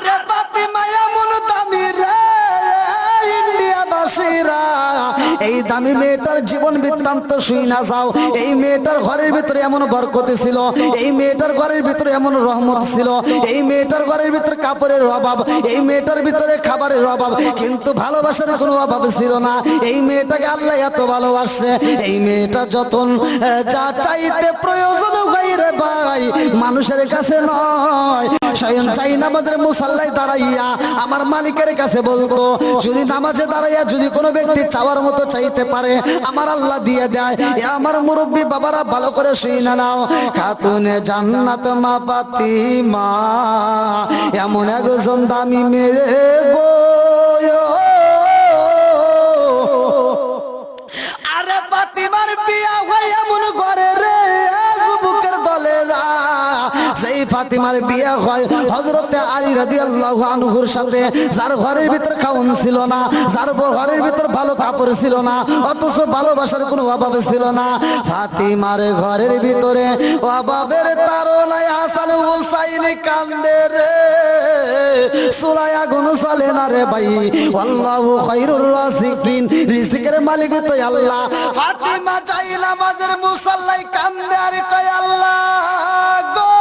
আরে ফাতিমা এমন দামি রে ইন্ডিয়াবাসীরা, এই দামি মেয়েটার জীবন বৃত্তান্ত শুই না যাও। এই মেয়েটার ঘরের ভিতরে এমন বরকত ছিল, এই মেয়েটার ঘরের ভিতরে এমন রহমত ছিল, এই মেয়েটার ঘরের ভিতরে কাপড়ের অভাব, এই মেয়েটার ভিতরে খাবারের অভাব, কিন্তু ভালোবাসার কোনো অভাব ছিল না। এই মেয়েটাকে আল্লাহ এত ভালোবাসে, এই মেয়েটা যতন যা চাইতে প্রয়োজন হয় রে ভাই মানুষের কাছে নয়, স্বয়ং চাই নামাজের মুসাল্লায় দাঁড়াইয়া আমার মালিকের কাছে বলতো, যদি নামাজে দাঁড়াইয়া যদি কোনো ব্যক্তি চাওয়ার মতো চাইতে পারে আমার আল্লাহ দিয়ে দেয়। আমার মুরব্বী বাবারা ভালো করে শুই না নাও, খাতুনে জান্নাত মা ফাতিমা এমন একজন দামি মেয়ে গো। আরে ফাতিমার বিয়া হয় এমন ঘরে রে যুবকের দলেরা, সেই ফাতিমার বিয়া হয় হযরতে আলী রাদিয়াল্লাহু আনহুর সাথে, যার ঘরের ভিতর খাওন ছিল না, যার ঘরের ভিতর ভালো কাপড় ছিল না, অথচ ভালোবাসার কোনো অভাব ছিল না। ফাতিমার ঘরের ভিতরে অভাবের তাড়নায় হাসান হুসাইন কান্দে রে, চুলায় আগুন চলে না রে ভাই। আল্লাহু খায়রুর রাযিকিন, রিজিকের মালিক তো আল্লাহ। ফাতিমা চাই নামাজের মুসাল্লায় কান্দে আর কয় আল্লাহ গো,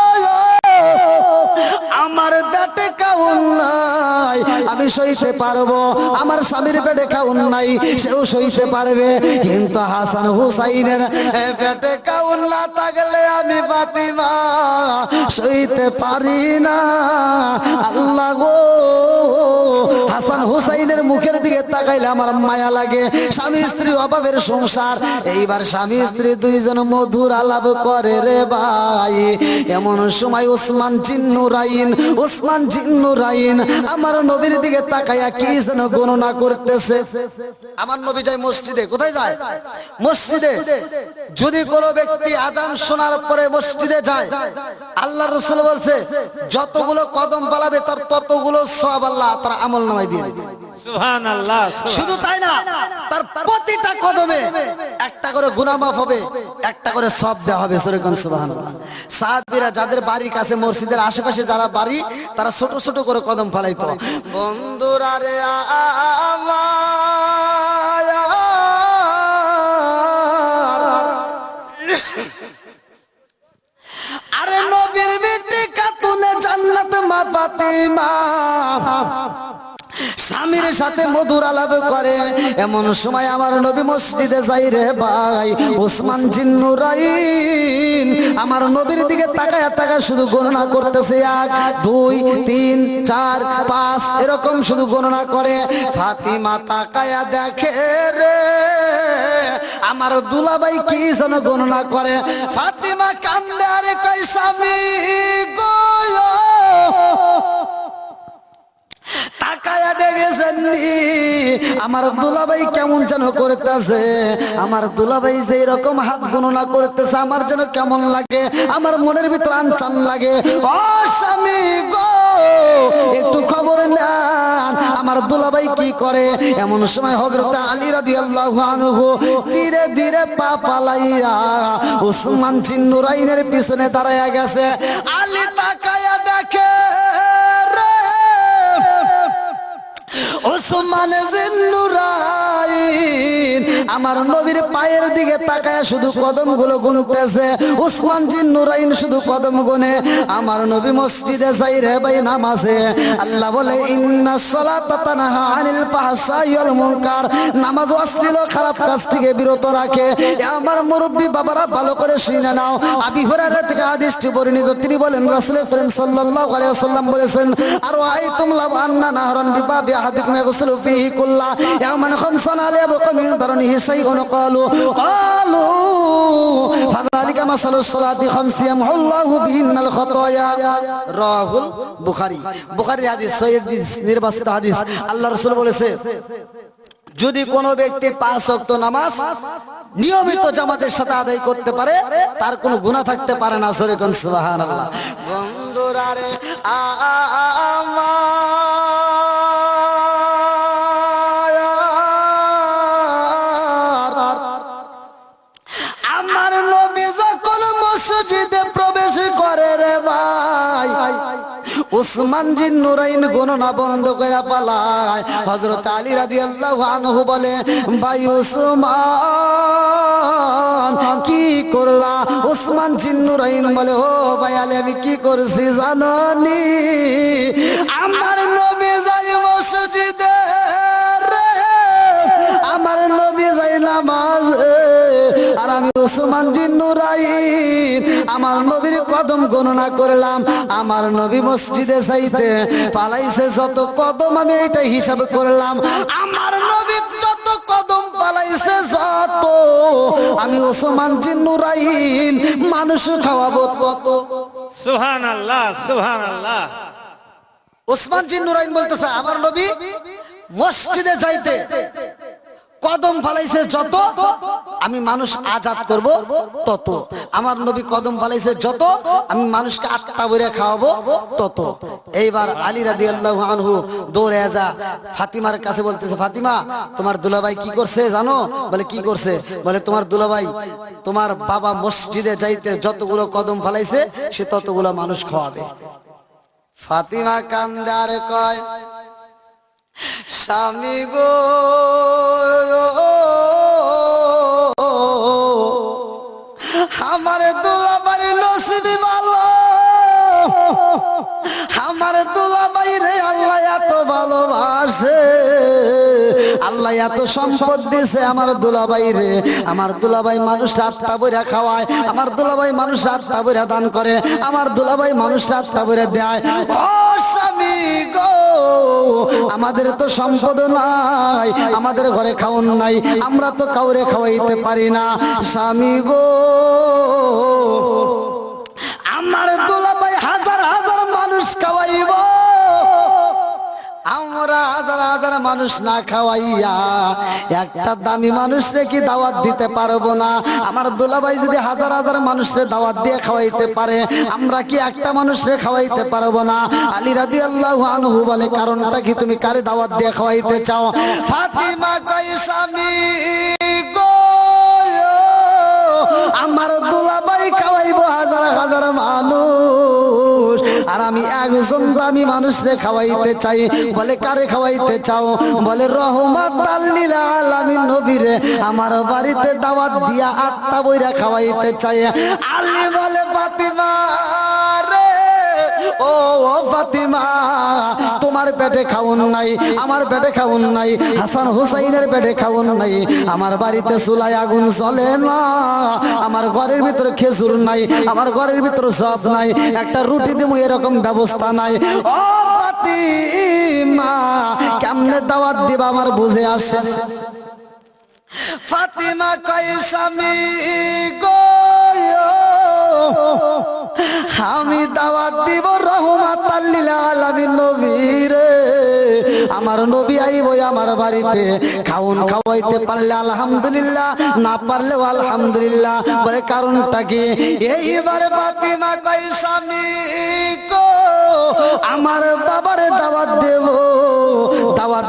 আমার পেটে খাউন নাই আমি সইতে পারবো, আমার স্বামীর পেটে খাউন নাই সেও সইতে পারবে, কিন্তু হাসান হুসাইনের পেটে খাউন না থাকলে আমি ফাতিমা সইতে পারি না। আল্লাহ গো, হাসান হুসাইনের মুখের দিকে তাকাইলে আমার মায়া লাগে। স্বামী স্ত্রী অভাবের সংসার, এইবার স্বামী স্ত্রী দুইজন মধুর আলাপ করে রে ভাই। এমন সময় ওসমান জিন্নুরাইন, ওসমান জিন্নুরাইন আমার নবীর দিকে তাকাইয়া কি যেন গণনা করতেছে। আমার নবী যায় মসজিদে, কোথায় যায়? মসজিদে। যদি কোনো ব্যক্তি আযান শোনার পরে মসজিদে যায়, আল্লাহর রাসূল বলছে যতগুলো কদম পালাবে তার ততগুলো সওয়াব আল্লাহ তার আমলনামায় দিয়ে দিবে। সুবহানাল্লাহ। শুধু তাই না, তার প্রতিটা কদমে একটা করে গুনাহ মাফ হবে, একটা করে সওয়াব দেওয়া হবে। সুবহানাল্লাহ। সাহাবীরা যাদের বাড়ির কাছে মসজিদের আশেপাশে যারা বাড়ি, তারা ছোট ছোট করে কদম ফলাইতো। বন্ধুরা রে আমার, আরে নবীর বিটি খাতুনে জান্নাত মা ফাতিমা স্বামীর সাথে মধুর আলাপ করে। এমন সময় আমার নবী মসজিদে যাই রে ভাই। ওসমান জিন্নুরাইন আমার নবীর দিকে তাকায় তাকায় শুধু গণনা করতেছে, 1 2 3 4 5 এরকম শুধু গণনা করে। ফাতিমা তাকায়া দেখে রে আমার দুলাভাই কি যেন গণনা করে। ফাতিমা কান্দে আরে কই স্বামী গো, তাকায়া দেখেছেন আমার দুলাভাই কেমন যেন করতেছে, আমার দুলাভাই যে এরকম হাত গণনা করতেছে আমার যেন কেমন লাগে, আমার মনের ভিতর আনচান লাগে। ও স্বামী গো, একটু খবর নেন আমার দুলাভাই কি করে। এমন সময় হযরত আলী রাদিয়াল্লাহু আনহু ধীরে ধীরে পা পালাইয়া ওসমান জিন্নুরাইনের পিছনে দাঁড়ায়া গেছে। আলী তাকায়া দেখে ওসমান জিন্নুরাইন আমার নবীর পায়ের দিকে তাকায় শুধু কদমগুলো গুনতেছে। ওসমান জিন্নুরাইন শুধু কদম গুনে। আমার নবী মসজিদে যাই রে ভাই নামাজে। আল্লাহ বলে ইন্নাস সালাতা তানহা আনিল ফাহশাই ওয়াল মুনকার, নামাজ অশ্লীল খারাপ কাজ থেকে বিরত রাখে। আমার মুরব্বী বাবারা ভালো করে শুনে নাও। আবু হুরায়রা থেকে হাদিসটি বর্ণিত, তিনি বলেন রাসূল করিম সাল্লাল্লাহু আলাইহি ওয়াসাল্লাম বলেছেন, আর আইতুম লাউ আন্না নাহরান বিবাবি আহাদিকুম ইয়াগসিলু ফীহি কুল্লা ইয়াওমান খামসান আলা ইয়াবকা মিন দারনিহি শাইউন ক্বালু ফাযালিকা মাসালুস সালাতি খামসি ইয়ামহুল্লাহু বিহিন্নাল খাতায়া। রাহুল বুখারী, বুখারীর হাদিস, সহিহ নির্বাচিত হাদিস। আল্লাহ রাসূল বলেছে, যদি কোনো ব্যক্তি 5 ওয়াক্ত নামাজ নিয়মিত জামাতের সাথে আদায় করতে পারে তার কোনো গুনাহ থাকতে পারে না। জোরে কোন সুবহানাল্লাহ। বন্ধুরা রে আমার নবী যখন মসজিদে প্রবেশ করে রে ভাই, উসমান জিন নুরাইন গণনা বন্ধ করে পালায়। হযরত আলী রাদিয়াল্লাহু আনহু বলে, ভাই উসমান কি করলা? উসমান জিন নুরাইন বলে, ও ভাই আলী আমি কি করছি জানোনি? আমার নবী যাই মসজিদে, আমার নবী যাই নামাজে, আর আমি উসমান জিন নুরাইন আমার নবীর কদম গণনা করলাম। আমার নবী মসজিদে যাইতে পালাইছে যত কদম, আমি এটা হিসাব করলাম। আমার নবী যত কদম পালাইছে যত, আমি উসমান জিন নুরাইন মানুষ খাওয়াবো তত। সুবহানাল্লাহ, সুবহানাল্লাহ। উসমান জিন নুরাইন বলতেছে, আমার নবী মসজিদে যাইতে কদম ফালাইছে যত, আমি মানুষ আজাদ করব তত। আমার নবী কদম ফালাইছে যত, আমি মানুষকে আত্মা ভরে খাওয়াবো তত। এইবার আলী রাদিয়াল্লাহু আনহু দৌড়ে যা ফাতিমার কাছে বলতেছে, ফাতিমা তোমার দুলাভাই কি করছে জানো? বলে কি করছে? বলে তোমার দুলাভাই তোমার বাবা মসজিদে যাইতে যতগুলো কদম ফালাইছে সে ততগুলো মানুষ খাওয়াবে। ফাতিমা কান্দে আর কয়, স্বামী গো আমার দুলাভাই নসিব ভালো, আমার দুলাভাই রে আল্লাহ এত ভালোবাসে, আল্লাহ এত সম্পদ দিছে আমার দুলাভাই রে। আমার দুলাভাই মানুষ আত্মা বইরা খাওয়ায়, আমার দুলাভাই মানুষ আত্মা বইরা দান করে, আমার দুলাভাই মানুষ আত্মা বইরা দেয়। ও স্বামী গো আমাদের তো সম্পদ নাই, আমাদের ঘরে খাওন নাই, আমরা তো কাউরে খাওয়াইতে পারি না। স্বামী গো আমার দুলাভাই হাজার হাজার মানুষ খাওয়াইব, আমরা হাজার হাজার মানুষ না খাওয়াইয়া একটা দামি মানুষরে কি দাওয়াত দিতে পারবো না? আমার দুলাভাই যদি হাজার হাজার মানুষরে দাওয়াত দিয়ে খাওয়াইতে পারে, আমরা কি একটা মানুষরে খাওয়াইতে পারবো না? আলী রাদিয়াল্লাহু আনহু বলে, কারণটা কি? তুমি কারে দাওয়াত দিয়ে খাওয়াইতে চাও? ফাতিমা কয়, স্বামী গো আমার দুলাভাই খাওয়াইবো হাজার হাজার মানুষ, আর আমি একজন দামি মানুষরে খাওয়াইতে চাই। বলে কারে খাওয়াইতে চাও? বলে রহমাতাল লিল আলামিন নবীরে আমার বাড়িতে দাওয়াত দিয়া আত্মা বইরা খাওয়াইতে চাই। আলী বলে, ফাতিমা রে, ও ফাতিমা তোমার পেটে খাওন নাই, আমার পেটে খাওন নাই, হাসান হুসাইনের পেটে খাওন নাই, আমার বাড়িতে চুলায় আগুন জ্বলে না, আমার ঘরের ভিতরে খেজুর নাই, আমার ঘরের ভিতরে সব নাই, একটা রুটি দেবো এরকম ব্যবস্থা নাই। ও ফাতিমা কেমনে দাওয়াত দিবা আমার বুঝে আসে। ফাতিমা কয়, স্বামী গো আমি দাওয়াত দিব রহমাতাল লিল আলামিন নবীরে, আমার নবী আইব আমার বাড়িতে, খাওন খাওয়াইতে পারলে আলহামদুলিল্লাহ, না পারলেও আলহামদুলিল্লাহ। বলে কারণটা কি? এইবার ফাতিমা কয়, স্বামী গো আমার বাবারে দাওয়াত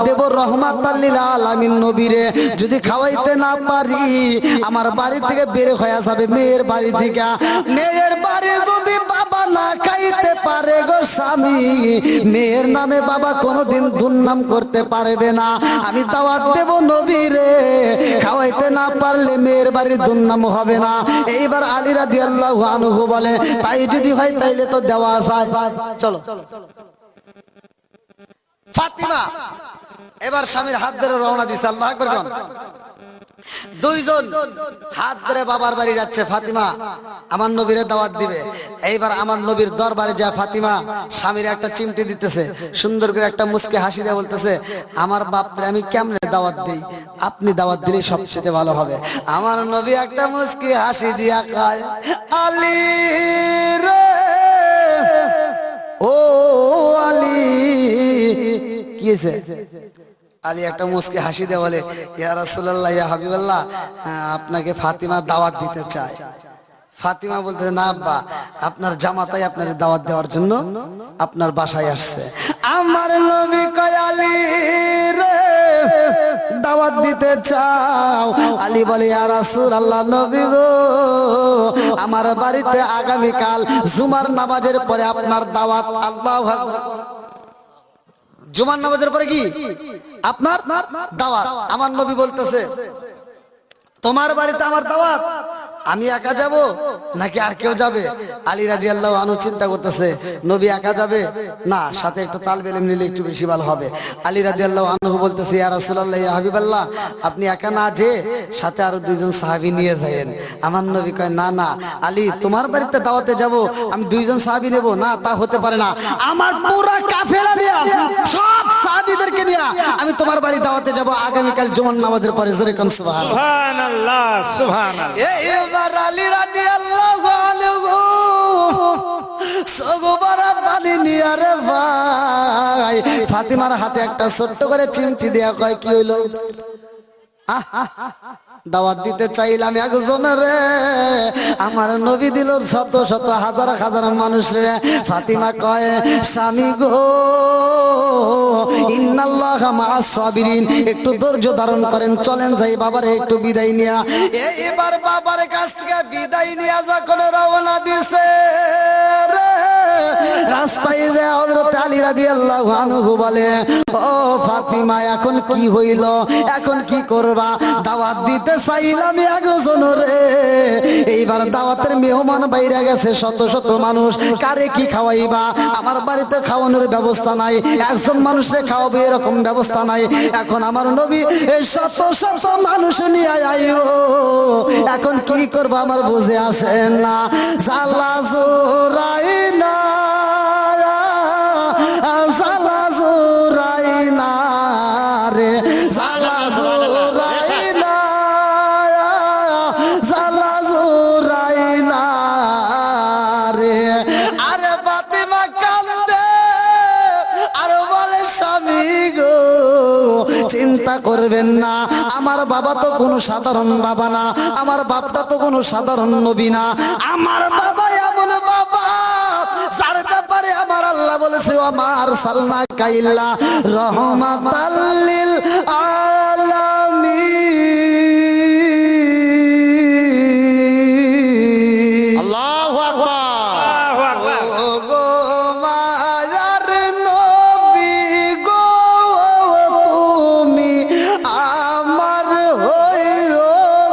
দেব রহমাতাল লিল আলামিন নবীরে, যদি খাওয়াইতে না পারি আমার বাড়ি থেকে বের হয়ে যাবে মেয়ের বাড়ি থেকে। মেয়ের বাড়ি যদি বাবা না খাইতে পারে গো স্বামী, মেয়ের নামে বাবা কোনোদিন দুর্নাম করতে পারবে না। আমি দাওয়াত দেব নবীরে, খাওয়াইতে না পারলে মেয়ের বাড়ির দুর্নাম হবে না। এইবার আলী রাদিয়াল্লাহু আনহু বলে, তাই যদি হয় তাইলে তো দেওয়া যায়, চলো। ফাতিমা এবার স্বামীর হাত ধরে রওনা দিছে। আল্লাহু আকবার। দুইজন হাত ধরে বাবার বাড়ি যাচ্ছে। ফাতিমা আমার নবীরে দাওয়াত দিবে। এইবার আমার নবীর দরবারে যা ফাতিমা স্বামীর একটা চিমটি দিতেছে, সুন্দর করে একটা মুস্কি হাসি দিয়ে বলতেছে, আমার বাপরে আমি কেমনে দাওয়াত দিই, আপনি দাওয়াত দিলে সবচেয়ে ভালো হবে। আমার নবী একটা মুস্কি হাসি দিয়া কয়, আলী রে, ও আলী। কি হয়েছে? আলী একটা মুস্কি হাসি দিয়ে বলে, ইয়া রাসূলুল্লাহ, ইয়া হাবিবাল্লাহ, আপনাকে ফাতিমা দাওয়াত দিতে চায়। ফাতিমা বলতে, না আব্বা, আপনার জামাতাই আপনার দাওয়াত দেওয়ার জন্য আপনার বাসায় আসছে। আমার নবী কয়, আলী রে দাওয়াত দিতে চাও? আলী বলে ইয়া রাসূলুল্লাহ, নবী গো, আমার বাড়িতে আগামীকাল জুমার নামাজের পরে আপনার দাওয়াত। আল্লাহু আকবার। জুমার নামাজের পরে কি আপনার দাওয়াত? আমার নবী বলতেছে তোমার বাড়িতে আমার দাওয়াত, আমি একা যাব নাকি আর কেউ যাবে? আলী রাদিয়াল্লাহু আনহু চিন্তা করতেছে নবী একা যাবে না, সাথে একটু তালবেল নিলে একটু বেশি ভালো হবে। আলী রাদিয়াল্লাহু আনহু বলতেছে ইয়া রাসূলুল্লাহ, ইয়া হাবিবাল্লাহ, আপনি একা না যে সাথে আরো দুইজন সাহাবী নিয়ে যায়েন। আমার নবী কয় না না আলী, তোমার বাড়িতে দাওয়াতে যাব, আমি দুইজন সাহাবী নেব না, তা হতে পারে না। আমার পুরো কাফেলা নিয়ে সব সাহাবীদেরকে নিয়ে আমি তোমার বাড়ি দাওয়াতে যাব আগামীকাল জুমার নামাজের পরে। জোরে কোন সুবহানাল্লাহ। সুবহানাল্লাহ সুবহানাল্লাহ। এবার আলী রাদিয়াল্লাহু আনহু সগবরা পানি নিয়ে রে ভাই ফাতিমার হাতে একটা ছোট্ট করে চিমটি দেয়া কয় কি হইলো? দাওয়াত দিতে চাইলাম একজনের, আমার নবী দিল শত শত হাজার হাজার মানুষ রে। ফাতিমা কয় স্বামী গো, ইন্নাল্লাহা মা'আস সাবিরিন, একটু ধৈর্য ধারণ করেন, চলেন যাই বাবারে একটু বিদায় নিয়া। এবার বাবার কাছ থেকে বিদায় নিয়া যখন রওনা দিছে রে, রাস্তায় যে হযরত আলী রাদিয়াল্লাহু আনহু বলে ও ফাতিমা, এখন কি হইল, এখন কি করবা? দাওয়াত দিতে চাইলাম একজনরে, এইবার দাওয়াতের মেহমান বাইরে গেছে শত শত মানুষ, কারে কি খাওয়াইবা? আমার বাড়িতে খাওয়ানোর ব্যবস্থা নাই, একজন মানুষে খাওয়াবে এরকম ব্যবস্থা নাই। এখন আমার নবী এই শত শত মানুষ নিয়ে আইও, এখন কি করবো আমার বুঝে আসে না। জালা জোরাই না, জালা জোরাই না রে, জালা জোরাই না, জালা জোরাই না রে। আরে ফাতিমা কান্দে আর বলে স্বামী গো, চিন্তা করবেন না, আমার বাবা তো কোনো সাধারণ বাবা না, আমার বাপটা তো কোনো সাধারণ নবী না, আমার বাবা এমন বাবা যার ব্যাপারে আমার আল্লাহ বলেছে আমার সালনা কাইল্লা রহমাতাল লিল আলামিন। আল্লাহু আকবার। আল্লাহু আকবার। ও গো মায়ার নবী গো, তুমি আমার হইও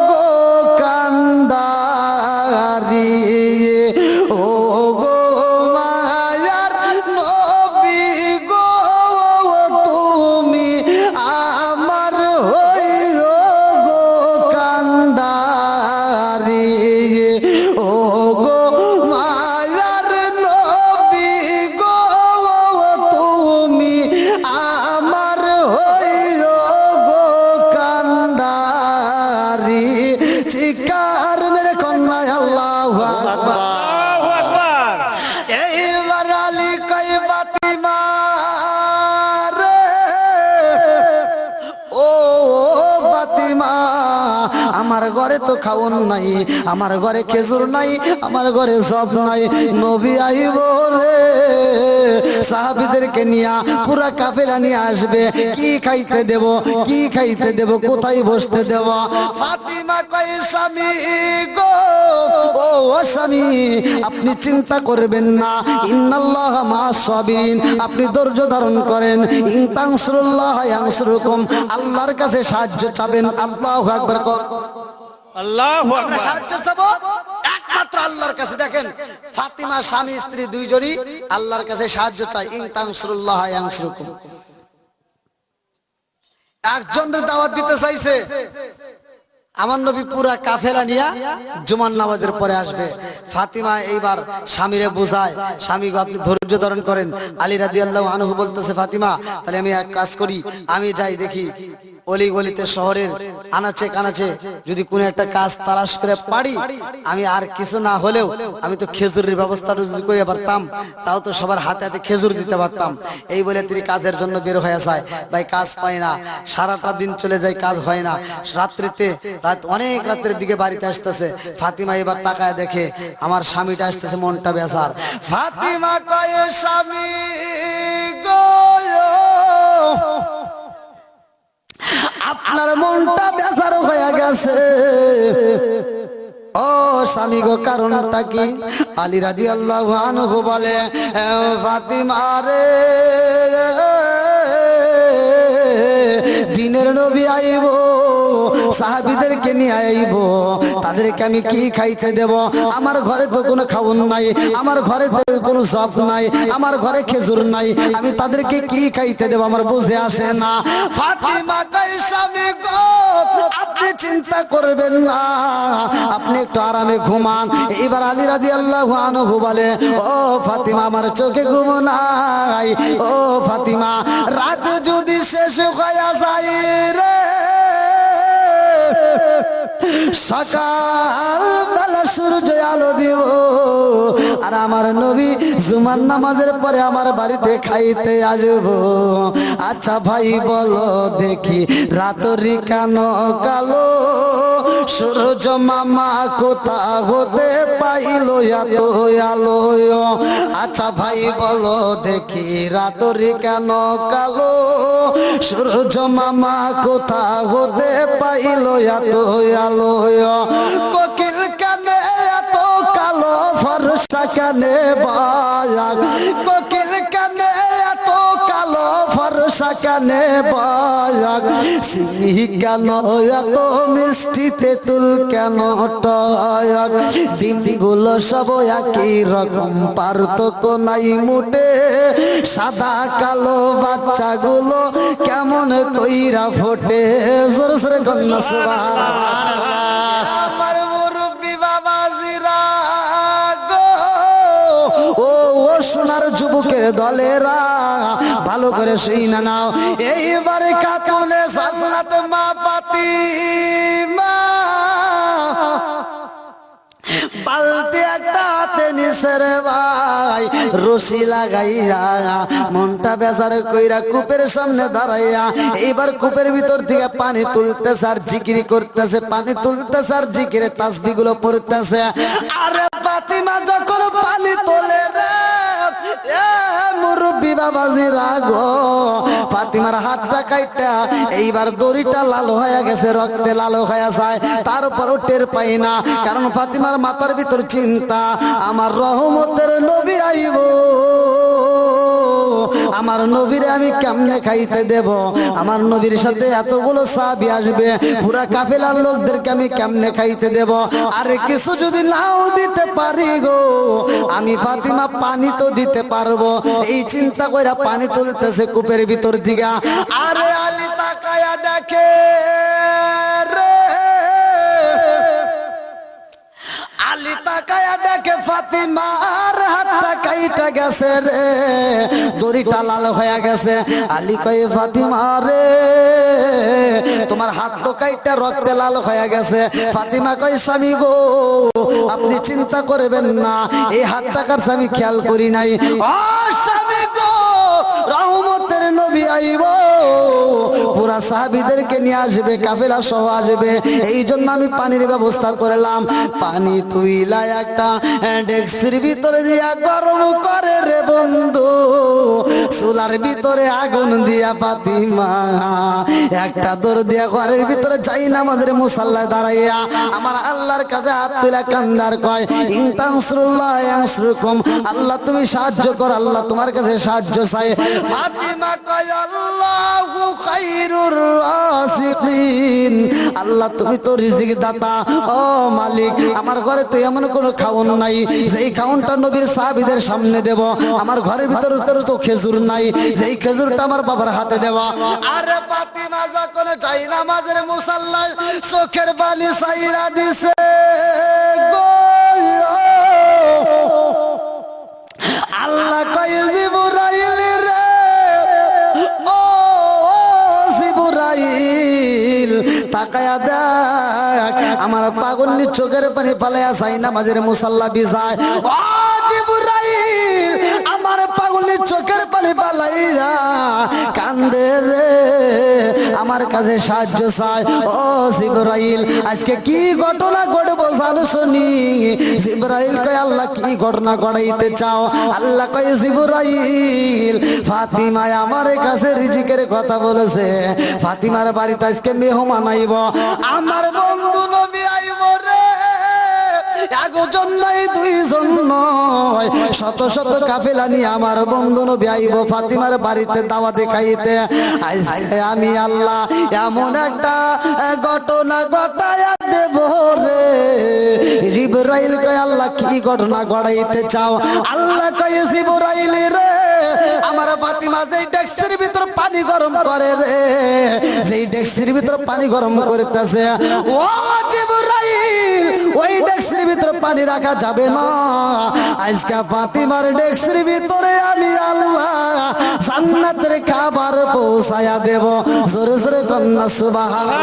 গো কান্ডারি। ও গো মায়ার নবী গো, তুমি আমার হইও গো কান্ডারি। ও গো মায়ার নবী গো, তুমি আমার হইও গো কান্ডারি। চিৎকার মেরে কন্যা আল্লাহু আকবার। আল্লাহু আকবার। এইবার আলী কই ফাতিমা রে, ও ফাতিমা, আমার ঘরে তো খাওন নাই, আমার ঘরে খেজুর নাই, আমার ঘরে সব নাই, নবী আইব রে, সাহাবীদেরকে নিয়া পুরা কাফেলা নিয়ে আসবে, কি খাইতে দেব, কি খাইতে দেব, কোথায় বসতে দেব? ফাতিমা কয় স্বামী গো, ও স্বামী, আপনি চিন্তা করবেন না, ইন্নাল্লাহা মা'আস সাবিরিন, আপনি ধৈর্য ধারণ করেন, ইন তানসুরুল্লাহ ইয়ানসুরুকুম, আল্লাহর কাছে সাহায্য চাবেন। আল্লাহু আকবার। আল্লাহু আকবার। সাহায্য চাবো একমাত্র আল্লাহর কাছে। দেখেন ফাতিমা স্বামী স্ত্রী দুইজনই আল্লাহর কাছে সাহায্য চায়, ইন তানসুরুল্লাহ ইয়ানসুরুকুম। একজনের দাওয়াত দিতে চাইছে, আমার নবী পুরা কাফেলা নিয়া জুমার নামাজের পরে আসবে। ফাতিমা এইবার স্বামীরে বুঝায়, স্বামী গো আপনি ধৈর্য ধারণ করেন। আলী রাদিয়াল্লাহু আনহু বলতেছে ফাতিমা, তাহলে আমি এক কাজ করি, আমি যাই দেখি অলি গলিতে শহরের আনাচে কানাচে যদি কোনো একটা কাজ তালাশ করে পারি, আমি আর কিছু না হলেও আমি তো খেজুরের ব্যবস্থাটা যদি করে পারতাম, তাও তো সবার হাতে হাতে খেজুর দিতে পারতাম। এই বলে তিনি কাজের জন্য বের হয়ে যায়। ভাই কাজ পায় না, সারাটা দিন চলে যায়, কাজ হয় না। রাত্রিতে অনেক রাত্রের দিকে বাড়িতে আসতেছে। ফাতিমা এবার তাকায় দেখে আমার স্বামীটা আসতেছে, মনটা বেজার। ফাতিমা কয় স্বামী গো, আপনার স্বামী গো কারণটা কি? আলী রাদিয়াল্লাহু আনহু বলে, ফাতিমা রে, দিনের নবী আইব, সাহাবীদেরকে নিয়ে আইব, তাদেরকে আমি কি খাইতে দেব? আমার ঘরে তো কোনো খাওন নাই, আমার ঘরে তো কোনো সব নাই, আমার ঘরে খেজুর নাই, আমি তাদেরকে কি খাইতে দেব? আমার বুঝে আসে না। ফাতিমা কয়, স্বামী গো আপনি চিন্তা করবেন না, আপনি একটু আরামে ঘুমান। এবার আলী রাদিয়াল্লাহু আনহু বলে, ও ফাতিমা, আমার চোখে ঘুম নাই, ও ফাতিমা, রাত যদি শেষ হয়ে যায় রে, সকাল বেলা সূর্য আলো দিব, আর আমার নবী জুমার নামাজের পরে আমার বাড়িতে খাইতে আসবো। আচ্ছা ভাই বলো দেখি, রাতরি কেন কালো, সূর্য মামা কোথা হতে পাইল এত আলো? আচ্ছা ভাই বলো দেখি, রাতরি কেন কালো, সূর্য মামা কোথা হতে পাইল এত আলো? কোকিল কানে এত কালো, ফর্সা কানে বায়াক, কোকিল কানে এত কালো, ফর্সা কানে বায়াক, চিনি কেন এত মিষ্টি, তেঁতুল কেন টয়াক, ডিমগুলো সব একই রকম, পার্থক্য নাই মুটে, সাদা কালো বাচ্চাগুলো কেমন কইরা ফোটে। জোরে জোরে কন্যা সুবহানাল্লাহ। আমার মুরব্বি বাবাজিরা গো, ও সোনার যুবকের দলেরা, ভালো করে শুইনা নাও। এইবার কাতুনে জান্নাত মা ফাতিমা বালতি একটা হাতে নিছে রে ভাই, রশি লাগাইয়া মনটা বেজার কইরা কূপের সামনে দাঁড়াইয়া এইবার কূপের ভিতর থেকে পানি তুলতেছে আর জিকির করতেছে, পানি তুলতেছে আর জিকিরে তাসবিহ গুলো পড়তেছে। আরে ফাতিমা যখন পানি তোলে রে, এ মুরব্বি বাবাজি রাগো, ফাতিমার হাতটা কাইটা এইবার দড়িটা লাল হয়ে গেছে, রক্তে লাল হয়ে যায়, তারপরও টের পাই না, কারণ ফাতিমার মাথার ভিতর চিন্তা, আমার রহমতের নবী আইব, আমার নবীরে আমি কেমনে খাইতে দেব? আমার নবীর সাথে এতগুলো সাহাবী আসবে, পুরা কাফেলার লোকদেরকে আমি কেমনে খাইতে দেব? আরে কিছু যদি নাও দিতে পারি গো, আমি ফাতিমা পানি তো দিতে পারবো। এই চিন্তা কইরা পানি তুলতেছে কূপের ভিতর দিকে। আরে আলী তাকায়া দেখে রে, আলী তাকায়া দেখে ফাতিমার হাতটা কাইটা গেছে রে, দড়িটা লাল হয়ে গেছে। আলী কয়, ফাতিমা রে, তোমার হাত তো কাইটা রক্তে লাল হয়ে গেছে। ফাতিমা কয়, স্বামী গো আপনি চিন্তা করবেন না, এই হাতটা কাছে আমি খেয়াল করি নাই। ও স্বামী গো, রহমতের নবী আইব, পুরা সাহাবীদেরকে নিয়ে আসবে, কাফেলা সহ আসবে, এই জন্য আমি পানির ব্যবস্থা করলাম। পানি তুইলা একটা ডেক্সির ভিতরে দিয়া গরম করে রে বন্ধু, চুলার ভিতরে আগুন দিয়া ফাতিমা একটা দৌড় দিয়া ঘরের ভিতরে যাই নামাজের মুসাল্লায় দাঁড়াইয়া আমার আল্লাহর কাছে হাত তুলা কান্দার কয়, ইন তানসুরুল্লাহ ইয়ানসুরকুম, আল্লাহ তুমি সাহায্য কর, আল্লাহ তোমার কাছে সাহায্য চাই। ফাতিমা কয়, আল্লাহু খায়রুর রাযিকিন, আল্লাহ তুমি তো রিজিক দাতা, ও মালিক, আমার ঘরে তো এমন কোনো খাওন নাই যেই খাওনটা নবীর সাহাবীদের সামনে দেব, আমার ঘরের ভিতরে তো খেজুর নাই যেই খেজুরটা আমার বাবার হাতে দেওয়া। আরে ফাতিমা যখন যাই নামাজের মুসাল্লায় চোখের পানি ছাইরা দিছে গো, আল্লাহ কয়, জিবরাইল রে, ও জিবরাইল তাকায়া দেখ, আমার পাগলনি চোখের পানি ফালাইয়া চাই নামাজের মুসাল্লা বিছায়। ও জিবরাইল, আমার পাগলনি চোখের পানি ফালাইয়া কান্দে রে, আমার কাছে সাহায্য চাই। ও জিবরাইল, আজকে কি ঘটনা ঘটবো জানো শুনি? জিবরাইল কয়, আল্লাহ কি ঘটনা ঘটাইতে চাও? আল্লাহ কয়, জিবরাইল, ফাতিমা আমার কাছে রিজিকের কথা বলেছে, ফাতিমার বাড়িতে আজকে মেহমান আইব, আমার বন্ধু নবী আইব রে, একজন নয় দুইজন নয় শত শত কাফেলা নিয়ে আমার বন্ধু নবী আইব ফাতিমার বাড়িতে দাওয়াতে খাইতে। আজকে আমি আল্লাহ এমন একটা ঘটনা ঘটায়া দেব রে। জিবরাইল কয় আল্লাহ কি ঘটনা ঘটাইতে চাও? আল্লাহ কয় জিবরাইল রে আমার ফাতিমা যেই ডেক্সির ভিতর পানি গরম করে রে, যেই ডেক্সির ভিতর পানি গরম করতেছে ও জিবরাইল ওই ডেক্সির ভিতর পানি রাখা যাবে না। আজকে ফাতিমার ডেক্সির ভিতরে আমি আল্লাহ জান্নাতের খাবার পৌঁছায়া দেব। জোরে জোরে কন্যা সুবহানাল্লাহ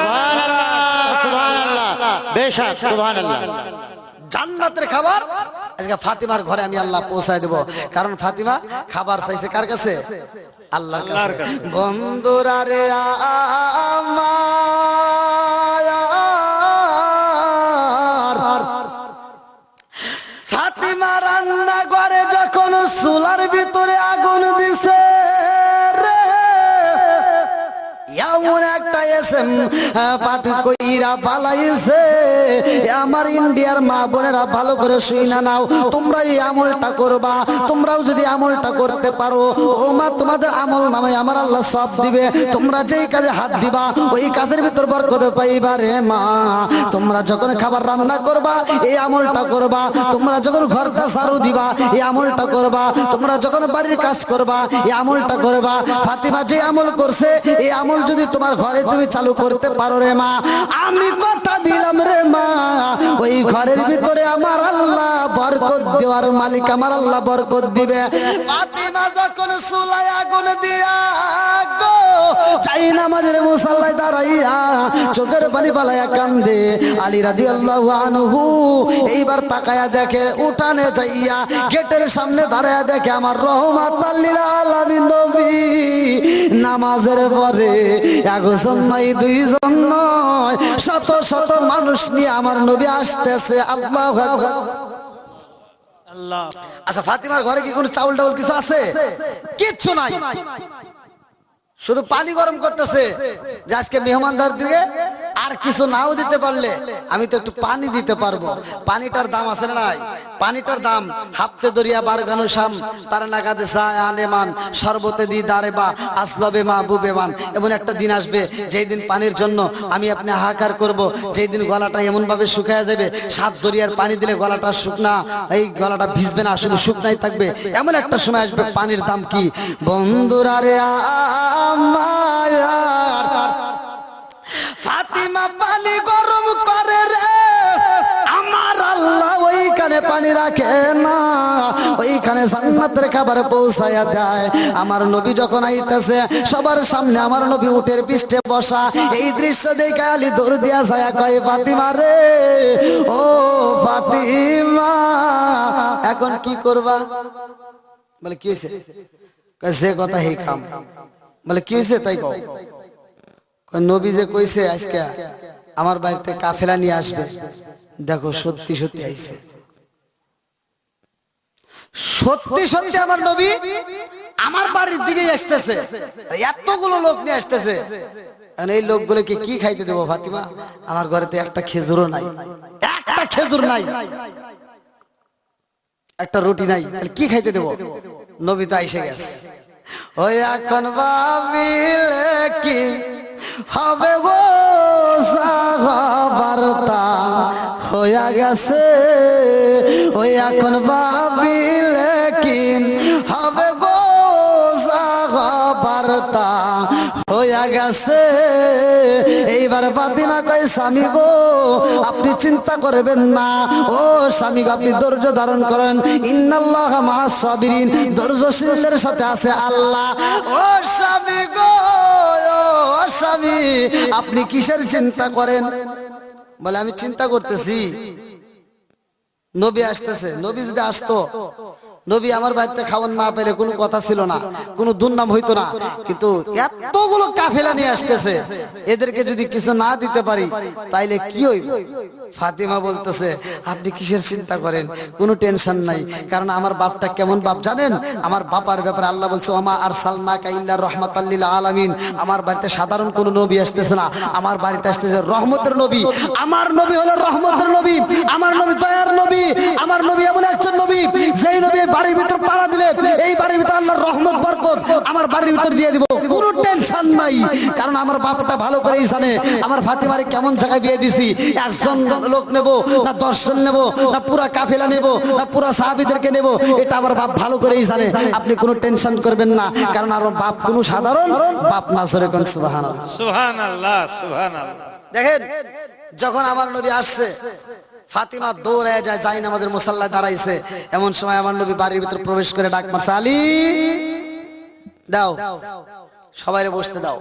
সুবহানাল্লাহ বেশক সুবহানাল্লাহ। জান্নাতের খাবার আজকে ফাতিমার ঘরে আমি আল্লাহ পৌঁছায় দেব। কারণ ফাতিমা খাবার চাইছে কার কাছে? আল্লাহর কাছে। বন্ধুরা রে আমার ফাতিমা রান্না করে যখন চুলার ভিতরে আগুন দিছে রে, এমন একটা এসএম পাঠ কইরা পালাইছে। আমার ইন্ডিয়ার মা বোনেরা ভালো করে শুইনা নাও, তোমরা এই আমলটা করবা। তোমরাও যদি আমলটা করতে পারো ও মা তোমাদের আমল নামে আমার আল্লাহ সব দিবে। তোমরা যেই কাজে হাত দিবা ওই কাজের ভিতর বরকত পাইবা রে মা। তোমরা যখন খাবার রান্না করবা এই আমলটা করবা। তোমরা যখন ঘরটা ঝাড়ু দিবা এই আমলটা করবা। তোমরা যখন বাড়ির কাজ করবা এই আমলটা করবা। ফাতিমা যে আমল করছে এই আমল যদি তোমার ঘরে তুমি চালু করতে পারো রে মা, আমি কথা দিলাম রে মা ওই ঘরের ভিতরে আমার আল্লাহ বরকত দেওয়ার মালিক আমার আল্লাহ বরকত দিবে। ফাতিমা যখন চুলায় আগুন দিয়া গো চাই নামাজের মুসাল্লায় দাঁড়াইয়া চোখের পানি পালাইয়া কান্দে। আলী রাদিয়াল্লাহু আনহু এইবার তাকায়া দেখে উঠানে যাইয়া গেটের সামনে দাঁড়ায়া দেখে আমার রহমাতুল লিল আলামিন নবী নামাজের পরে একজন নয় দুইজন নয় শত শত মানুষ নিয়ে আমার নবী আসতেছে। আল্লাহু আকবার। আল্লাহ। আচ্ছা ফাতিমার ঘরে কি কোনো চাউল টাউল কিছু আছে? কিচ্ছু নাই, শুধু পানি গরম করতেছে যে আজকে মেহমানদার দিকে আর কিছু নাও দিতে পারলে আমি তো একটু পানি দিতে পারবো। পানিটার দাম আছে না নাই? পানিটার দাম হাফতে দরিয়া বারগানু শাম তার নাগাদে আলেমান শরবতে দি দারেবা আসলবে মা বুবেমান। এমন একটা দিন আসবে যেই দিন পানির জন্য আমি আপনি হাহাকার করব, যেই দিন গলাটা এমন ভাবে শুকায়া যাবে 7 দরিয়ার পানি দিলে গলাটা শুকনা, এই গলাটা ভিজবে না, শুধু শুকনাই থাকবে। এমন একটা সময় আসবে পানির দাম কি বন্ধুরা রে আমার। ফাতিমা পানি গরম করে রে আমার আল্লাহ ওইখানে পানি রাখে না, ওইখানে জান্নাতের খাবার পৌঁছায়া দেয়। আমার নবী যখন আইতেছে সবার সামনে আমার নবী উটের পৃষ্ঠে বসা, এই দৃশ্য দেখে আলী দৌড় দিয়া যায় কয় ফাতিমা রে ও ফাতিমা এখন কি করবা? বলে কি হয়েছে? সে কথা হে কাম। বলে কি হয়েছে তাই কও? নবী যে কইছে আজকে আমার বাড়িতে কাফেলা নিয়ে আসবে, দেখো সত্যি সত্যি আইছে। সত্যি সত্যি আমার নবী আমার বাড়ির দিকে আসতেছে, এতগুলো লোক নিয়ে আসতেছে। এই লোকগুলোকে কি খাইতে দেবো ফাতিমা? আমার ঘরেতে একটা খেজুরও নাই, একটা খেজুর নাই, একটা রুটি নাই, কি খাইতে দেবো? নবী তো আইসে গেছে। ওই এখন ভাবিলে কি হবে গো বার্তা হইয়া গেছে। ওই এখন ভাবিলে কি হবে গো বার্তা হইয়া গেছে। এইবার ফাতিমা কয় স্বামী গো আপনি চিন্তা করবেন না, ও স্বামী আপনি ধৈর্য ধারণ করেন। ইন্নাল্লাহা মাআস সাবিরিন, ধৈর্যশীলদের সাথে আছে আল্লাহ। ও স্বামী গো ও স্বামী আপনি কিসের চিন্তা করেন? বলে আমি চিন্তা করতেছি নবী আসতেছে, নবী যদি আসতো নবী আমার বাড়িতে খাওয়ান না পেলে কোনো কথা ছিল না, কোনো দুর্নাম হইতো না। কিন্তু এতগুলো কাফেলা নিয়ে আসতেছে, এদেরকে যদি কিছু না দিতে পারি তাইলে কি হইব? ফাতিমা বলতেছে, আপনি কিসের চিন্তা করেন, কোনো টেনশন নাই, কারণ আমার বাপটা কেমন বাপ জানেন? আমার বাবার ব্যাপারে আল্লাহ বলছে, ওমা আরসালনাকা ইল্লা রাহমাতাল লিল আলামিন। আমার বাড়িতে সাধারণ কোনো নবী আসতেছে না, আমার বাড়িতে আসতেছে রহমতের নবী। আমার নবী হলো রহমতের নবী, আমার নবী দয়ার নবী, আমার নবী এমন একজন নবী যেই নবী বাড়ির ভিতর পাড়া দিলে এই বাড়ির ভিতর আল্লাহর রহমত বরকত আমার বাড়ির ভিতর দিয়ে দিব, কোনো টেনশন নাই। কারণ আমার বাপটা ভালো করেই জানে আমার ফাতিমারে কেমন জায়গায় বিয়ে দিছি। একজন লোক নেব না 10 জন নেব না পুরা কাফেলা নেব না পুরা সাহাবীদেরকে নেব, এটা আমার বাপ ভালো করেই জানে। আপনি কোনো টেনশন করবেন না, কারণ আমার বাপ কোনো সাধারণ বাপ না। সরে কোন সুবহানাল্লাহ, সুবহানাল্লাহ, সুবহানাল্লাহ। দেখেন যখন আমার নবী আসছে, ফাতিমা দৌড়ায় যায়, যাই নামাজের মুসাল্লায় দাঁড়াইছে। এমন সময় আমার নবী বাড়ির ভিতর প্রবেশ করে ডাক মারছে, আলী দাও, সবাইরে বসতে দাও।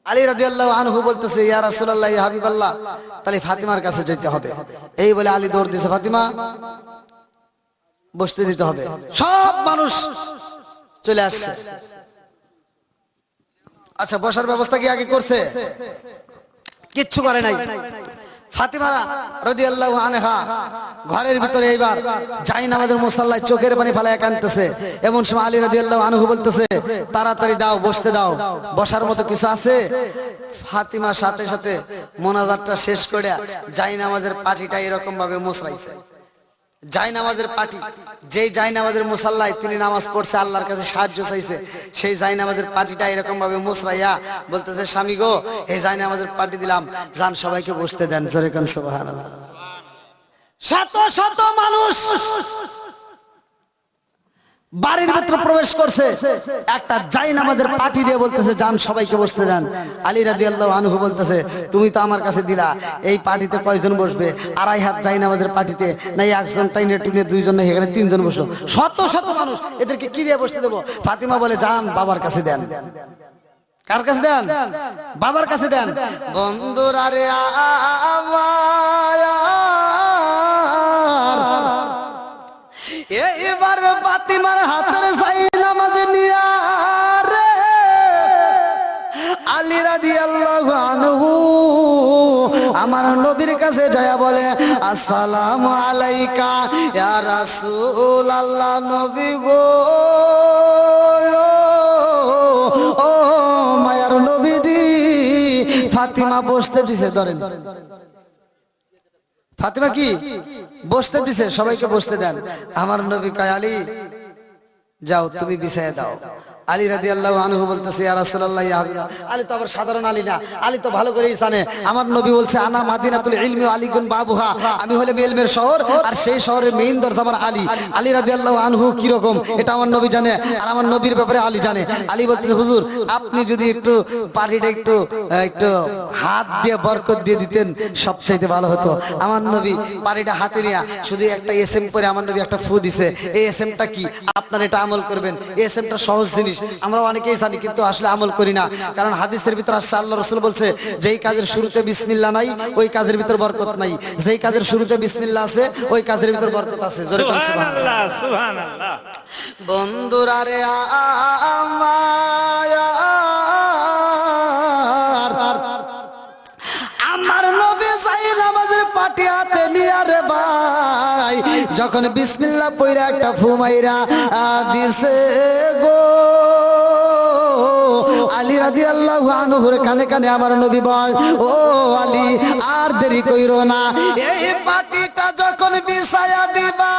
আলী রাদিয়াল্লাহু আনহু বলতেছে, ইয়া রাসূলুল্লাহ, ইয়া হাবিবাল্লাহ, তাহলে ফাতিমার কাছে যেতে হবে। এই বলে আলী দৌড় দিয়েছে, ফাতিমা বসতে দিতে হবে। সব মানুষ চলে আসছে। আচ্ছা, বসার ব্যবস্থা কি আগে করছে? কিচ্ছু করে নাই। ফাতিমা রাদিয়াল্লাহু আনহা ঘরের ভিতরে এইবার যাই নামাজের মুসাল্লায় চোখের পানি ফেলায় কাঁদতেছে। এমন সময় আলী রাদিয়াল্লাহু আনহু বলতেছে, তাড়াতাড়ি দাও, বসতে দাও, বসার মতো কিছু আছে? ফাতিমা সাথে সাথে মোনাজাতটা শেষ করে যাই নামাজের পাটিটা এরকম ভাবে মোছরাইছে। যাই নামাজের পাটি, যেই যাই নামাজের মুসাল্লায় তিনি নামাজ পড়ছে, আল্লাহর কাছে সাহায্য চাইছে, সেই যাই নামাজের পাটিটা এরকম ভাবে মুছরাইয়া বলতেছে, স্বামী গো, এই যাই নামাজের পাটি দিলাম, যান সবাইকে বসতে দেন। জোরে কোন সুবহানাল্লাহ। শত শত মানুষ বাড়ির ভিতরে প্রবেশ করছে, একটা যাই নামাজের পাটি দিয়ে বলতেছে, যান সবাইকে বসতে দেন। আলী রাদিয়াল্লাহু আনহু বলতেছে, তুমি তো আমার কাছে দিলা, এই পাটিতে কয়জন বসবে? 2.5 হাত যাই নামাজের পাটিতে, নাই একজন টাইনে টুনে 2 জন, এখানে 3 জন বসলো। শত শত মানুষ, এদেরকে কি দিয়ে বসতে দেবো? ফাতিমা বলে, যান বাবার কাছে দেন। কার কাছে দেন? বাবার কাছে দেন। বন্ধুরা রে আমার, এবার ফাতিমার হাতের যাই নামাজ নিয়া রে আলী রাদিয়াল্লাহু আনহু আমার নবীর কাছে যায় বলে, আসসালামু আলাইকা ইয়া রাসূলুল্লাহ, নবী গো, ও মায়ার নবীজি। ফাতিমা বসতে দিছে, ধরেন ফাতিমা কি বসতে দিছে, সবাইকে বসতে দেন। আমার নবী কয়, আলী যাও, তুমি বিছায়া দাও। আলী রাদিয়াল্লাহু আনহু বলতেছে, ইয়া রাসূলুল্লাহ, ইয়া হাবিবাল্লাহ। আলী তো আবার সাধারণ আলী না, আলী তো ভালো করেই জানে আমার নবী বলছে, আনা মাদিনাতুল ইলমি ওয়া আলীকুন বাবুহা, আমি হলে ইলমের শহর, আর সেই শহরের মেইন দরজা আমার আলী। আলী রাদিয়াল্লাহু আনহু কি রকম এটা আমার নবী জানে, আর আমার নবীর ব্যাপারে আলী জানে। আলী বলতেছে, হুজুর আপনি যদি একটু পাটিটা একটু একটু হাত দিয়ে বরকত দিয়ে দিতেন সবচাইতে ভালো হতো। আমার নবী পাটিটা হাতে নিয়ে শুধু একটা এসএম করে আমার নবী একটা ফু দিছে। এই এসএমটা কি? আপনার এটা আমল করবেন। এই এসএমটা সহজ জিনিস, আমরা অনেকেই জানি কিন্তু আসলে আমল করি না। কারণ হাদিসের ভিতর আসছে, আল্লাহ রাসূল বলছে, যেই কাজের শুরুতে বিসমিল্লাহ নাই ওই কাজের ভিতর বরকত নাই, যেই কাজের শুরুতে বিসমিল্লাহ আছে ওই কাজের ভিতর বরকত আছে। জোরে বলুন সুবহানাল্লাহ, সুবহানাল্লাহ। বন্ধুরা রে আমার নবী যাই নামাজের পাটি হাতে নিয়া রে ভাই, যখন বিসমিল্লাহ পয়রা একটা ফুমাইরা দিছে গো, আলী রাদিয়াল্লাহু আনহুর কানে কানে আমার নবী বল, ও আলী আর দেরি কইরো না, এই পাটিটা যখন বিছায়া দিবা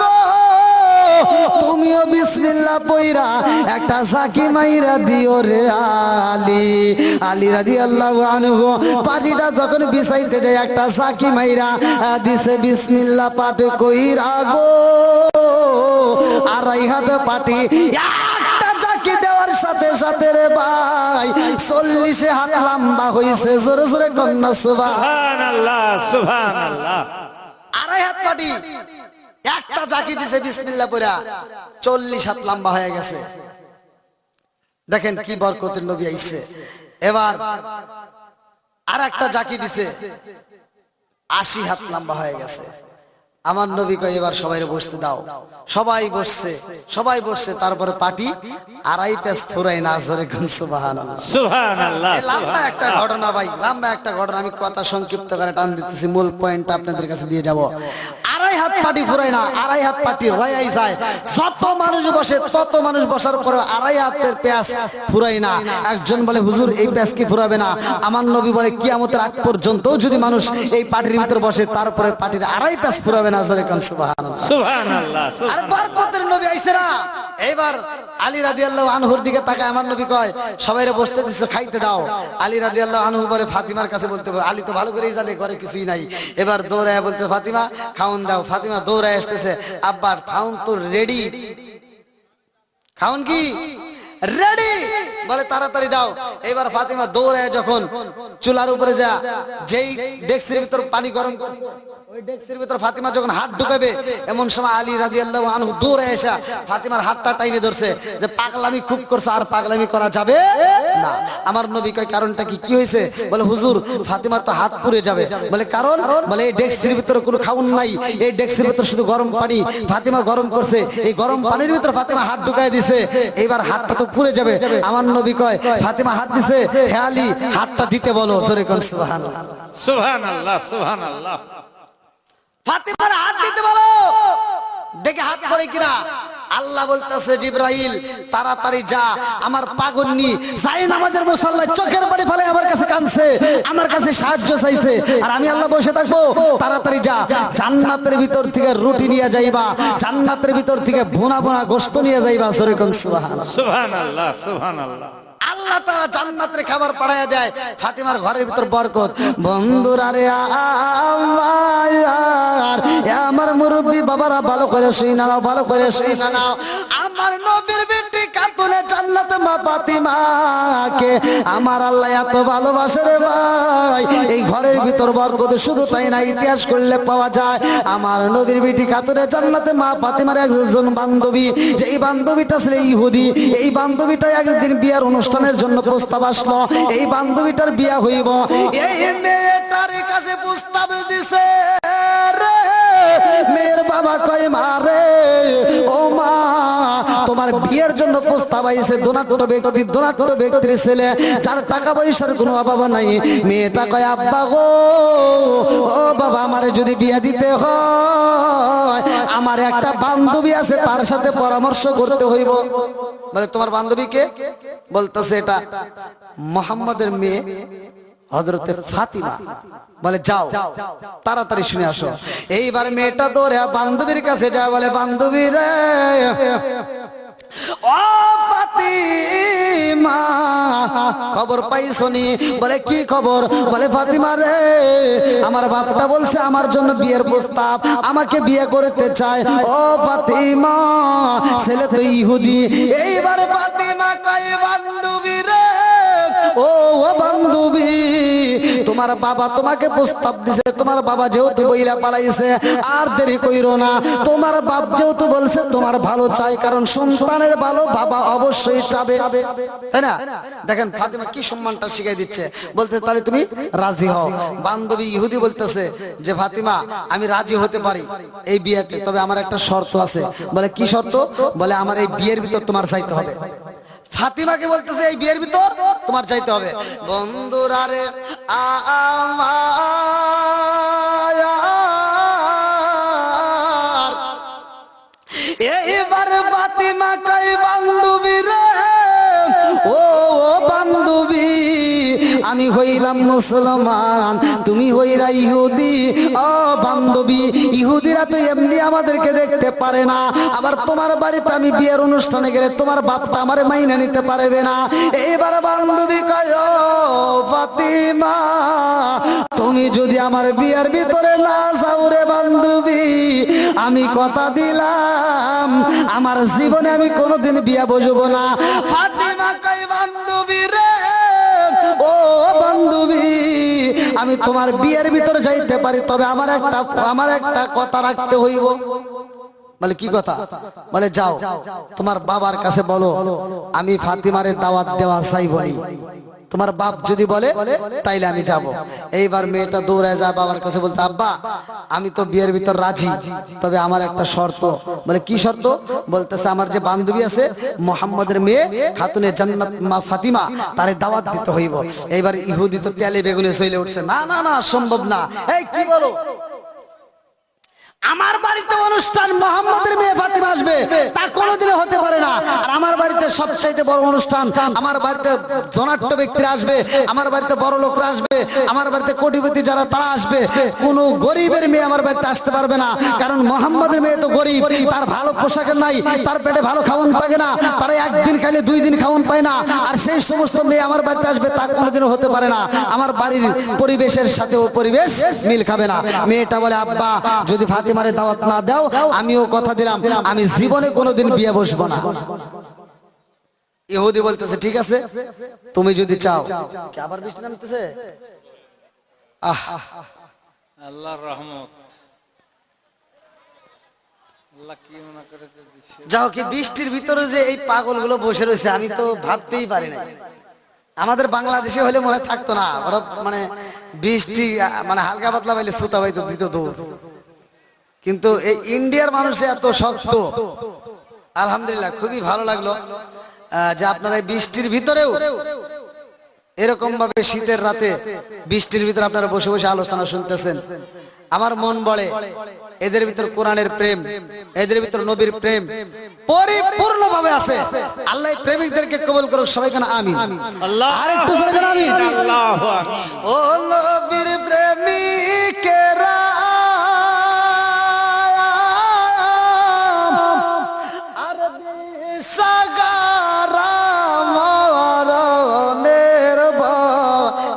গো, তুমিও বিসমিল্লাহ পয়রা একটা সাকি মাইরা দিও রে আলী। আলী রাদিয়াল্লাহু আনহু পাটিটা যখন বিছাইতে যায় একটা সাকি মাইরা দিছে, বিসমিল্লাহ পাঠ কইরা গো, 2.5 হাত পাটি একটা জাকি দেওয়ার সাথে সাথে রে ভাই 40 হাত লম্বা হইছে। জোরে জোরে কন্যা সুবহানাল্লাহ, সুবহানাল্লাহ। 2.5 হাত পাটি একটা জাকি দিছে বিসমিল্লাহ পড়া, 40 হাত লম্বা হয়ে গেছে। দেখেন কি বরকতের নবী আইছে। এবার আর একটা জাকি দিছে, 80 হাত লম্বা হয়ে গেছে। আমার নবী কয় এবার সবাই বসতে দাও। সবাই বসছে তারপরে পার্টি আড়াই পেস ফুরাই না জোরে কোন সুবহানাল্লাহ। সুবহানাল্লাহ। এই লম্বা একটা ঘটনা ভাই, লম্বা একটা ঘটনা, আমি কথা সংক্ষিপ্ত করে টান দিতেছি, মূল পয়েন্টটা আপনাদের কাছে দিয়ে যাব। আড়াই হাত পাটি ফুরাই না, আড়াই হাত পাটি রয়াই যায়। যত মানুষ বসে তত মানুষ বসার পরে আড়াই হাতের পেঁয়াজ ফুরাই না। একজন বলে হুজুর এই পেঁয়াজ কি ফুরাবে না? আমার নবী বলে কিয়ামতের আগ পর্যন্ত যদি মানুষ এই পাটির ভিতর বসে তারপরে পাটির আড়াই পেঁয়াজ ফুরাবে না জোরে কোন সুবহানাল্লাহ। সুবহানাল্লাহ। আর বরকতের নবী আইছে না। এবার আলী রাদিয়াল্লাহু আনহুর দিকে তাকায় আমার নবী কয় সবাইরে বসতে দিছো, খাইতে দাও। আলী রাদিয়াল্লাহু আনহু বলে ফাতিমার কাছে বলতে, আলী তো ভালো করেই জানে ঘরে কিছুই নাই। এবার দৌড়ায় বলতে ফাতিমা খাউন দাও। ফাতিমা দৌড়ায় আসতেছে, আব্বা খাউন তো রেডি, খাউন কি রেডি, বলে তাড়াতাড়ি দাও। এবার ফাতিমা দৌড়ায় যখন চুলার উপরে যা যেই ডেক্সির ভিতর পানি গরম করে ওই ডেক্সির ভিতর ফাতিমা যখন হাত ঢুকাবে, এমন সময় আলী রাদিয়াল্লাহু আনহু দৌড়ে এসে ফাতিমার হাতটা টাইনে ধরছে যে পাগলামি খুব করছে, আর পাগলামি করা যাবে না। আমার নবী কয় কারণটা কি, কি হয়েছে? বলে হুজুর ফাতিমার তো হাত পুড়ে যাবে। বলে কারণ? বলে এই ডেক্সির ভিতরে কোনো খাউন নাই, এই ডেক্সির ভিতর শুধু গরম পানি, ফাতিমা গরম করছে, এই গরম পানির ভিতর ফাতিমা হাত ঢুকায় দিছে, এইবার হাতটা তো পুড়ে যাবে। আমার নবী কয় ফাতিমা হাত দিছে, হে আলী হাতটা দিতে বলো জোরে কোন সুবহানাল্লাহ। সুবহানাল্লাহ। সুবহানাল্লাহ। ফাতিমার হাত দিতে বলো, দেখে হাত পড়ে কিনা। আল্লাহ বলতেছে জিবরাইল তাড়াতাড়ি যা, আমার পাগন্নি যাই নামাজের মুসাল্লায় চোখের পানি ফেলে আমার কাছে কাঁদছে, আমার কাছে সাহায্য চাইছে, আর আমি আল্লাহ বসে থাকবো। তাড়াতাড়ি যা, জান্নাতের ভিতর থেকে রুটি নিয়ে যাইবা, জান্নাতের ভিতর থেকে ভুনা ভুনা গোশত নিয়ে যাইবা জোরে কোন সুবহানাল্লাহ। সুবহানাল্লাহ। সুবহানাল্লাহ। আল্লাহ তাআলা জান্নাতের খাবার পাঠায়া দেয়, ফাতিমার ঘরের ভিতর বরকত। বন্ধুরা রে আমার মুরব্বী বাবারা ভালো করে শুই না নাও, ভালো করে শুই না নাও। আমার নবীর বেটি কাতুনে জান্নাতে মা ফাতিমাকে আমার আল্লাহ এত ভালোবাসে রে ভাই, এই ঘরের ভিতর বরকত। শুধু তাই না, ইতিহাস করলে পাওয়া যায় আমার নবীর বেটি কাতুনে জান্নাতে মা ফাতিমার একজন বান্ধবী, যে এই বান্ধবীটা ছিল ইহুদি, এই বান্ধবীটা একদিন বিয়ার অনুষ্ঠানের জন্য প্রস্তাব আসলো, এই বান্ধবীটার বিয়া হইব। এই মেয়েটার কাছে প্রস্তাব দিছে রে, মেয়ের বাবা কয় মা রে, ও মা তোমার বিয়ের জন্য প্রস্তাব আইছে দোনাট্য ব্যক্তির ছেলে, যার টাকা পয়সার কোনো অভাব নাই। মেয়েটা কয় আব্বা গো, ও বাবা আমারে যদি বিয়া দিতে হয় আমার একটা বান্ধবী আছে, তার সাথে পরামর্শ করতে হইব। বলে তোমার বান্ধবী কে? বলতেছে এটা মুহাম্মাদের মেয়ে হযরতে ফাতিমা। বলে যাও তাড়াতাড়ি শুনে আসো। এইবার মেয়েটা দৌড়ে বান্ধবীর কাছে যায়, বলে বান্ধবী রে, ও ফাতিমা খবর পাইছনি? বলে কি খবর? বলে ফাতিমা রে, আমার বাপটা বলছে আমার জন্য বিয়ের প্রস্তাব, আমাকে বিয়ে করতে চায়। ও ফাতিমা ছেলে তো ইহুদি। এইবার ফাতিমা কয় বান্ধবী রে, ও বান্ধবী তোমার বাবা তোমাকে প্রস্তাব দিছে, তোমার বাবা যেহেতু বইলা পালাইছে আর দেরি কইরো না, তোমার বাপ যেহেতু বলছে তোমার ভালো চাই, কারণ সন্তানের ভালো বাবা অবশ্যই চাবে, তাই না? দেখেন ফাতিমা কি সম্মানটা শিখাই দিচ্ছে, বলতে তাহলে তুমি রাজি হও। বান্ধবী ইহুদি বলতেছে যে ফাতিমা আমি রাজি হতে পারি এই বিয়েতে, তবে আমার একটা শর্ত আছে। বলে কি শর্ত? বলে আমার এই বিয়ের ভিতর তোমার চাইতে হবে। ফাতিমাকে বলতেছে এই বিয়ের ভিতর তোমার যাইতে হবে। বন্ধুরা রে এইবার ফাতিমা কই বান্ধবী রে, ও বান্ধবী আমি হইলাম মুসলমান, তুমি হইলা ইহুদি। ও বান্ধবী ইহুদিরা তো এমনি আমাদেরকে দেখতে পারে না, আবার তোমার বাড়িতে আমি বিয়ের অনুষ্ঠানে গেলে তোমার বাপটা আমারে মাইনে নিতে পারবে না। এইবার বান্ধবী কয় ও ফাতিমা তুমি যদি আমার বিয়ের ভিতরে না যাও রে বান্ধবী, আমি কথা দিলাম আমার জীবনে আমি কোনোদিন বিয়া বসবো না। ফাতিমা কয় বান্ধবী রে, ও বান্ধবী আমি তোমার বিয়ের ভিতরে যাইতে পারি, তবে আমার একটা কথা রাখতে হইব। বলে কি কথা? বলে যাও তোমার বাবার কাছে বলো আমি ফাতিমারে দাওয়াত দেওয়া চাই বলি। তোমার বাপ যদি বলে তাইলে আমি যাব। এইবার মেয়েটা দৌড়ায় যায় বাবার কাছে, বলতে আব্বা আমি তো বিয়ের ভিতর রাজি, তবে আমার একটা শর্ত। বলে কি শর্ত? বলতেছে আমার যে বান্ধবী আছে মোহাম্মদের মেয়ে খাতুনে জান্নাত মা ফাতিমা, তারে দাওয়াত দিতে হইব। এইবার ইহুদি তো তেলে বেগুনে চলে উঠছে, না না না সম্ভব না। এই কি বলো, আমার বাড়িতে অনুষ্ঠান মোহাম্মদের মেয়ে ফাতিমা আসবে, তা কোনোদিনও হতে পারে না। আর আমার বাড়িতে সবচাইতে বড় অনুষ্ঠান, আমার বাড়িতে ধনাঢ্য ব্যক্তিরা আসবে, আমার বাড়িতে বড় লোকরা আসবে, আমার বাড়িতে কোটিপতি যারা তারা আসবে। কোন গরিবের মেয়ে আমার বাড়িতে আসতে পারবে না, কারণ মোহাম্মদের মেয়ে তো গরিব, তার ভালো পোশাকের নাই, তার পেটে ভালো খাওয়ান থাকে না, তারা একদিন খাইলে 2 দিন খাওয়ান পায় না। আর সেই সমস্ত মেয়ে আমার বাড়িতে আসবে, তা কোনোদিনও হতে পারে না। আমার বাড়ির পরিবেশের সাথে ও পরিবেশ মিল খাবে না। মেয়েটা বলে আব্বা যদি ফাতিমারে দাওয়াত না দাও, আমিও কথা দিলাম আমি জীবনে কোনোদিন বিয়ে বসবো না। ইহুদি বলতেছে ঠিক আছে তুমি যদি চাও। কি আবার বৃষ্টি নামতেছে? আল্লাহর রহমত, আল্লাহ কি মনে করে দিচ্ছে। যাও, কি বৃষ্টির ভিতরে যে এই পাগলগুলো বসে রয়েছে আমি তো ভাবতেই পারি না। আমাদের বাংলাদেশে হলে মনে থাকতো না, মানে বৃষ্টি মানে হালকা পাতলা পাইলে সুতা পাইতো দিত দূর। কিন্তু এই ইন্ডিয়ার মানুষে এত শক্ত। আলহামদুলিল্লাহ, খুবই ভালো লাগলো যে আপনারা এই বৃষ্টির ভিতরেও এরকম ভাবে শীতের রাতে বৃষ্টির ভিতরে আপনারা বসে বসে আলোচনা শুনতেছেন। আমার মন বলে এদের ভিতর কোরআনের প্রেম, এদের ভিতর নবীর প্রেম পরিপূর্ণ ভাবে আছে। আল্লাহ প্রেমিকদেরকে কবুল করুক, সবাই কেন আমিন। আল্লাহ আরেকটু জোরে কেন আমিন। আল্লাহু আমিন। ও নবীর প্রেমিকেরা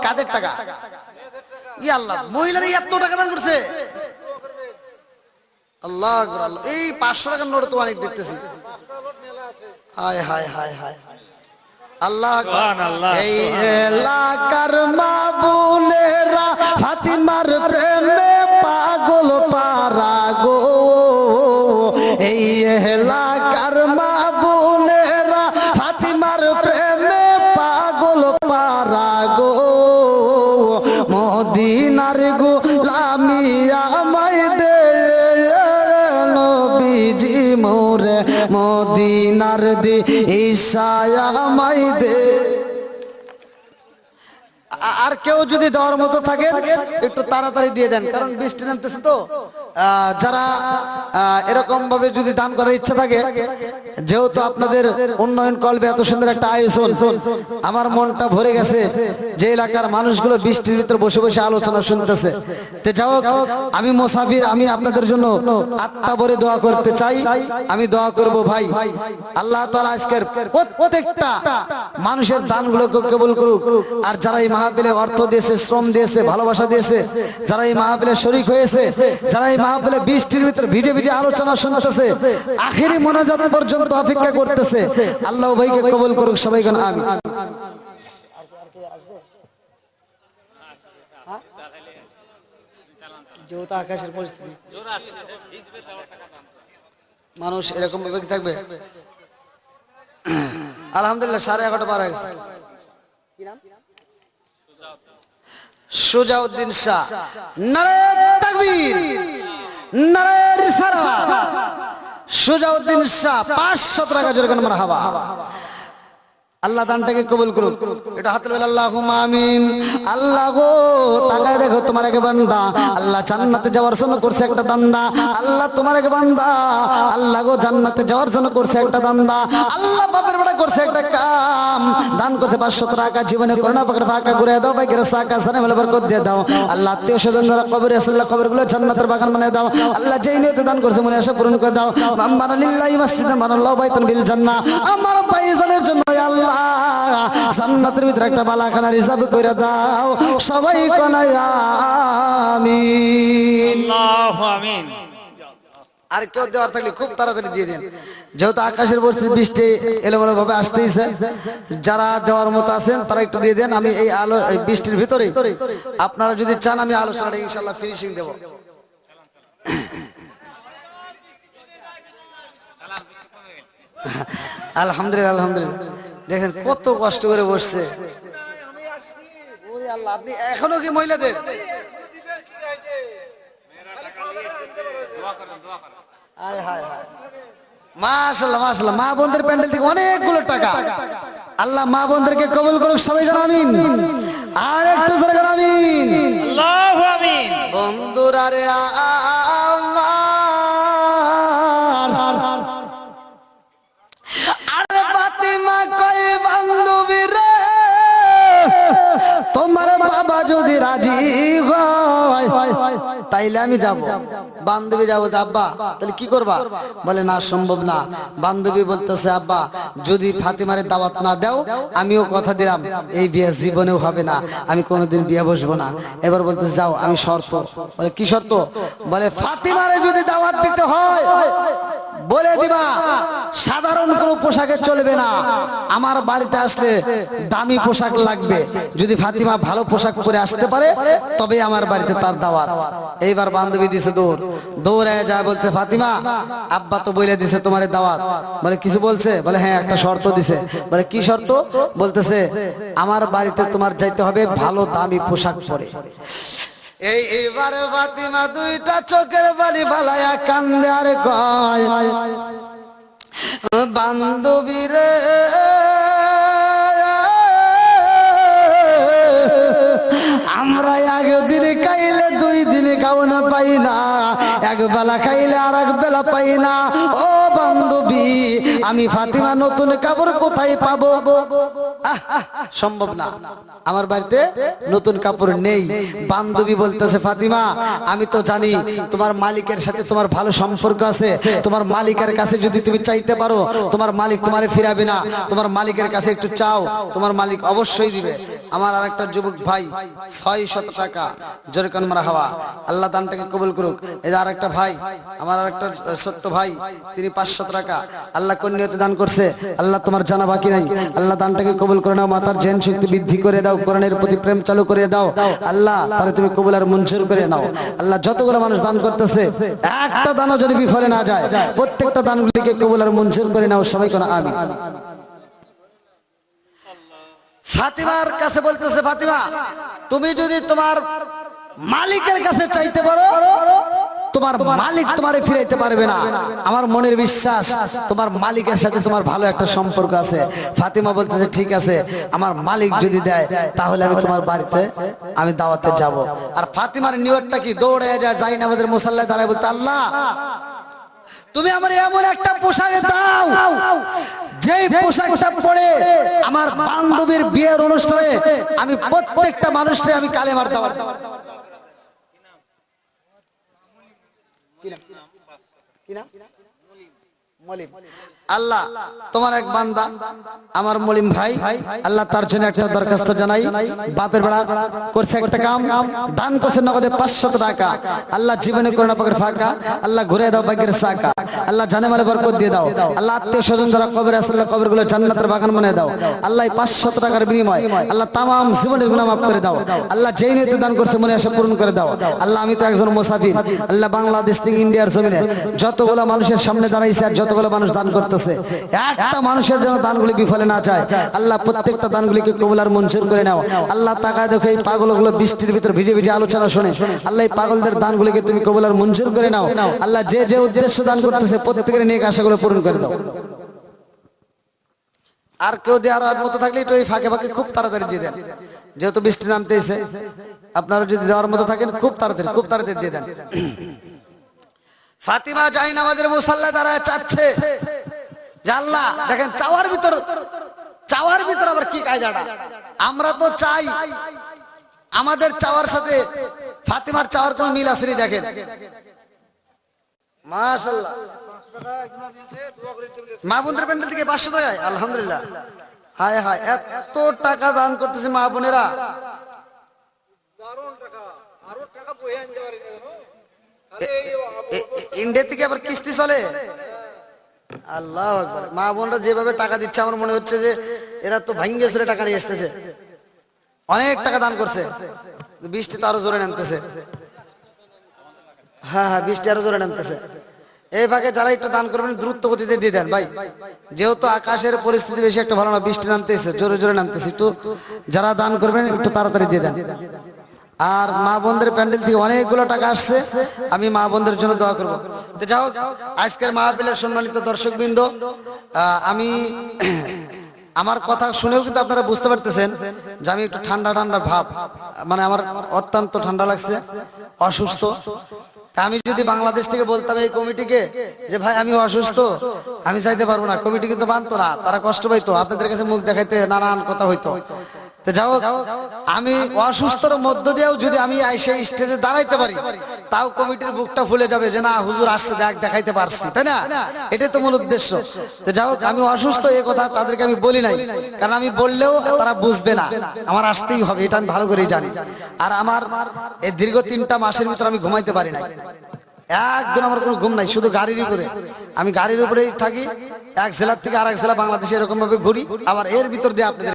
কাদের টাকা? আল্লাহ মহিলারা এত টাকা দান করছে। আল্লাহ এই 500 টাকার নোট তো অনেক দেখতেছি। হায় হায় হায় হায় আল্লাহ। এই এলাকার মা বোনেরা ফাতিমার প্রেমে পাগল পারা গো। এই এলাকার মা বোনেরা ফাতিমার প্রেমে পাগল পারা গো। মদিনার গোলামি আমায় দে নবীজি মোরে, মদিনার দি ঈশায় আমায় দে। আর কেউ যদি দেওয়ার মতো থাকে একটু তাড়াতাড়ি দিয়ে দেন, কারণ বৃষ্টি নামতেছে তো। যারা এরকম ভাবে যদি দান করার ইচ্ছা থাকে, যেহেতু আপনাদের উন্নয়ন কল্পে এত সুন্দর একটা আয়োজন, আমার মনটা ভরে গেছে যে এলাকার মানুষগুলো বৃষ্টির ভিতর বসে বসে আলোচনা শুনতেছে। তে যাও, আমি মুসাফির, আমি আপনাদের জন্য আত্মা ভরে দোয়া করতে চাই। আমি দোয়া করব ভাই আল্লাহ তাআলা আজকের প্রত্যেকটা মানুষের দানগুলোকে কবুল করুক। আর যারা এই মাহফিলে অর্থ দিয়েছে, শ্রম দিয়েছে, ভালোবাসা দিয়েছে, যারা এই মাহফিলে শরীক হয়েছে, যারা এই মাহফিলে বৃষ্টির ভিতরে ভিজে ভিজে আলোচনা শুনতেছে, আখেরি মোনাজাত পর্যন্ত অপেক্ষা করতেছে, আল্লাহ ভাইকে কবুল করুক, সবাই গান আমিন। যেহেতু আকাশের পরিস্থিতি, মানুষ এরকম ভাবে থাকবে। আলহামদুলিল্লাহ 11:30 পার হয়ে গেছে। সুজাউদ্দিন শাহ, নারে তাকবীর, নারে রিসালাত। সুজাউদ্দিন শাহ 500 টাকা জোরে করে মারহাবা। আল্লাহ দানটাকে কবুল করুক। এটা হাতে বলে আল্লাহুম্মা আমিন। আল্লাহ গো তাকায় দেখো তোমার এক বান্দা আল্লাহ জান্নাতে যাওয়ার জন্য করছে একটা দান্দা। আল্লাহ তোমার এক বান্দা আল্লাহ গো জান্নাতে যাওয়ার জন্য করছে একটা দান্দা। আল্লাহ বাপের বেটা করছে একটা কাম, দান করছে 500 টাকা। জীবনে করোনা পাকড়ে ফাঁকা করে দাও, বাইকের সাকা সানে বলে বরকত দিয়ে দাও। আল্লাহ আত্মীয় স্বজন যারা কবরে আছে আল্লাহ কবরগুলো জান্নাতের বাগান বানিয়ে দাও। আল্লাহ যেই নিয়তে দান করছে মনে আশা পূরণ করে দাও। মাম্মানা লিল্লাহি মাসজিদান বানাল্লাহু বাইতান বিল জান্নাহ। আমার ভাইজানের জন্য আল্লাহ জান্নাতের ভিতরে একটা বালাখানা রিজার্ভ করে দাও, সবাই কোনায় আমিন। আল্লাহু আমিন। আর কেউ দেওয়ার থাকলে খুব তাড়াতাড়ি দিয়ে দেন, যেহেতু আকাশের পরিস্থিতি বৃষ্টি এলোমেলো ভাবে আসতেইছে। যারা দেওয়ার মতো আছেন তারা একটু দিয়ে দেন। আমি এই আলো এই বৃষ্টির ভিতরে আপনারা যদি চান আমি আলোচনাটা ইনশাআল্লাহ ফিনিশিং দেব। আলহামদুলিল্লাহ আলহামদুলিল্লাহ, দেখেন কত কষ্ট করে বসছে। আল্লাহ, আপনি এখনো কি মহিলাদের? হায় হায় হায়, মাশাআল্লাহ মাশাআল্লাহ, মা বোনদের প্যান্ডেল থেকে অনেকগুলো টাকা। আল্লাহ মা বোনদেরকে কবুল করুক, সবাই যেন আমিন। আর একটু জোরে যেন আমিন। আল্লাহু আমিন। বন্ধুরা রে আমার, আরে ফাতিমা কই বান্ধবী রে, তোমার বাবা যদি রাজি হয় তাইলে আমি যাব। বান্ধবী যাবো, আব্বা তাহলে কি করবা? বলে না, সম্ভব না। বান্ধবী বলতেছে আব্বা যদি ফাতিমারে দাওয়াত না দাও, আমিও কথা দিলাম এই বিয়ে জীবনেও হবে না, আমি কোনোদিন বিয়ে বসবো না। এবার বলতেছে যাও, আমি শর্ত। বলে কি শর্ত? বলে ফাতিমারে যদি দাওয়াত দিতে হয় বলে দিবা সাধারণ কোনো পোশাকে চলবে না, আমার বাড়িতে আসলে দামি পোশাক লাগবে। যদি ফাতিমা ভালো পোশাক পরে আসতে পারে তবে আমার বাড়িতে তার দাওয়াত। এইবার বান্ধবী দিছে দৌড়, দৌড়ে যায় বলতে ফাতিমা আব্বা তো বলে দিছে তোমার দাওয়াত। বলে কিছু বলছে? বলে হ্যাঁ একটা শর্ত দিছে। বলে কি শর্ত? বলতেছে আমার বাড়িতে তোমার যাইতে হবে ভালো দামি পোশাক পরে। এইবার ফাতিমা দুইটা চোখের বালি বালায়া কান্দে আর কয় বান্ধবী রে, আমরা একদিন খাইলে দুই দিন খাও না পাই না, এক বেলা খাইলে আর এক বেলা পাই না। ও বান্ধবী, আমি ফাতিমা নতুন কাপড় কোথায় পাবো? সম্ভব না, আমার বাড়িতে নতুন কাপড় নেই। বান্ধবী বলতেছে ফাতিমা আমি তো জানি তোমার মালিকের সাথে তোমার ভালো সম্পর্ক আছে, তোমার মালিকের কাছে যদি তুমি চাইতে পারো তোমার মালিক তোমারে ফিরাবে না, তোমার মালিকের কাছে একটু চাও, তোমার মালিক অবশ্যই দিবে। আমার আরেকটা যুবক ভাই 600 টাকা, জোরে কান মারা হাওয়া, আল্লাহ দানটাকে কবুল করুক। এই যে আরেকটা ভাই, আমার আরেকটা সত্য ভাই, তিনি 500 টাকা আল্লাহ কোন নিয়তে দান করছে, আল্লাহ তোমার জানা বাকি নাই, আল্লাহ দানটাকে কবুল করে নাও, মাতার জেন শক্তি বৃদ্ধি করে দাও, কোরআনের প্রতি প্রেম চালু করে দাও, আল্লাহ তারে তুমি কবুল আর মঞ্জুর করে নাও। আল্লাহ যতগুলো মানুষ দান করতেছে একটা দানও যদি বিফলে না যায়, প্রত্যেকটা দানগুলিকে কবুল আর মঞ্জুর করে নাও, সবাই কোন আমিন। ফাতিমার কাছে বলতেছে ফাতিমা তুমি যদি তোমার মালিকের কাছে চাইতে পারো তোমার মালিক তোমারে ফিরাইতে পারবে না, আমার মনের বিশ্বাস তোমার মালিকের সাথে তোমার ভালো একটা সম্পর্ক আছে। ফাতিমা বলতেছে ঠিক আছে, আমার মালিক যদি দেয় তাহলে আমি তোমার বাড়িতে আমি দাওয়াতে যাব। আর ফাতিমার নিয়তটা কি? দৌড়ে যায়, যাই না আমাদের মুসাল্লায় দাঁড়ায় বলতে আল্লাহ তুমি আমার এমন একটা পোশাক দাও যেই পোশাকটা পরে আমার বান্ধবীর বিয়ের অনুষ্ঠানে আমি প্রত্যেকটা মানুষকে আমি কালেমার দাওয়াত দেব। আল্লাহ তোমার এক বান্দা আমার মলিম ভাই, আল্লাহ তার জন্য একটা দরখাস্ত জানাই। বাপের বেড়া করছে একটা কাম, দান করছে নগদে 500 টাকা। আল্লাহ জীবনে করোনা পাকের ফাঁকা, আল্লাহ ঘুরে দাও ভাগ্যের সাকা, আল্লাহ জানে মালে বরকত দিয়ে দাও, আল্লাহ আত্মীয় স্বজন যারা কবরে আছে আল্লাহ কবরগুলো জান্নাতের বাগান বানিয়ে দাও। আল্লাহ 500 টাকার বিনিময় আল্লাহ তামাম জীবনের গুনাহ মাফ করে দাও। আল্লাহ যেই নিয়তে দান করছে মনে আশা পূরণ করে দাও। আল্লাহ আমি তো একজন মুসাফির, আল্লাহ বাংলাদেশ থেকে ইন্ডিয়ার জমিনে যতগুলো মানুষের সামনে দাঁড়াইছে আর যতগুলো মানুষ দান করতেছে, একটা মানুষের যেন দানগুলি বিফলে না যায়। আল্লাহ প্রত্যেকটা দানগুলিকে কবুল আর মঞ্জুর করে নাও। আল্লাহ তাকায় দেখো এই পাগলগুলো বৃষ্টির ভিতর ভিজে ভিজে আলোচনা শুনে, আল্লাহ এই পাগলদের দানগুলিকে তুমি কবুল আর মঞ্জুর করে নাও। আল্লাহ যে যে উদ্দেশ্য দান করতেছে প্রত্যেকের নেক আশাগুলো পূরণ করে দাও। আর কেউ দেওয়ার মতো থাকলে একটু এই ফাঁকে ফাঁকে খুব তাড়াতাড়ি দিয়ে দেন, যেহেতু বৃষ্টি নামতেছে। আপনারা যদি দেওয়ার মতো থাকেন খুব তাড়াতাড়ি দিয়ে দেন। ফাতিমা যাই নামাজের মুসাল্লায় দাঁড়ায় চাচ্ছে যে আল্লাহ দেখেন চাওয়ার ভিতর আবার কি কায়দাটা। আমরা তো চাই, আমাদের চাওয়ার সাথে ফাতিমার চাওয়ার কোন মিল আছে দেখেন। মাশাআল্লাহ, মা বোনদের প্যান্ডেল থেকে 500 টাকায় আলহামদুলিল্লাহ। হায় হায়, এত টাকা দান করতেছে মা বোনেরা। ইন্ডিয়া থেকে আবার কিস্তি চলে। আল্লাহ আকবার, মা বোনরা যেভাবে টাকা দিচ্ছে আমার মনে হচ্ছে যে এরা তো ভাঙ্গে চলে টাকা নিয়ে আসতেছে। অনেক টাকা দান করছে, বৃষ্টি তো আরো জোরে নামতেছে। হ্যাঁ হ্যাঁ, বৃষ্টি আরো জোরে নামতেছে। এই ভাগে যারা একটু দান করবেন দ্রুত গতিতে দিয়ে দেন ভাই, যেহেতু আকাশের পরিস্থিতি বেশি একটা ভালো না, বৃষ্টি নামতেছে, জোরে জোরে নামতেছে, একটু যারা দান করবেন একটু তাড়াতাড়ি দিয়ে দেন। আর মা বোনদের প্যান্ডেল থেকে অনেকগুলো টাকা আসছে, আমি মা বোনদের জন্য দোয়া করবো। তো যাই হোক, আজকের মাহফিলের সম্মানিত দর্শকবৃন্দ, আমি আমার কথা শুনেও কিন্তু আপনারা বুঝতে পারতেছেন যে আমি একটু ঠান্ডা ঠান্ডা ভাব, মানে আমার অত্যন্ত ঠান্ডা লাগছে, অসুস্থ। তা আমি যদি বাংলাদেশ থেকে বলতাম এই কমিটিকে যে ভাই আমি অসুস্থ, আমি চাইতে পারবো না, কমিটি কিন্তু মানতো না, তারা কষ্ট পাইতো, আপনাদের কাছে মুখ দেখাইতে নানান কথা হইতো। তো যাই হোক, আমি অসুস্থর মধ্য দিয়েও যদি আমি সেই স্টেজে দাঁড়াইতে পারি, তাও কমিটির বুকটা ফুলে যাবে যে না হুজুর আসছে, দেখাইতে পারছি, তাই না? এটাই তো মূল উদ্দেশ্য। তো যাই হোক, আমি অসুস্থ এই কথা তাদেরকে আমি বলি নাই, কারণ আমি বললেও তারা বুঝবে না, আমার আসতেই হবে, এটা আমি ভালো করেই জানি। আর আমার এই দীর্ঘ 3টা মাসের ভিতরে আমি ঘুমাইতে পারি নাই, একদিন আমার কোনো ঘুম নাই, শুধু গাড়ির উপরে, আমি গাড়ির উপরেই থাকি, এক জেলার থেকে আরেক জেলা বাংলাদেশে এরকম ভাবে ঘুরি, আবার এর ভিতর দিয়ে আপনাদের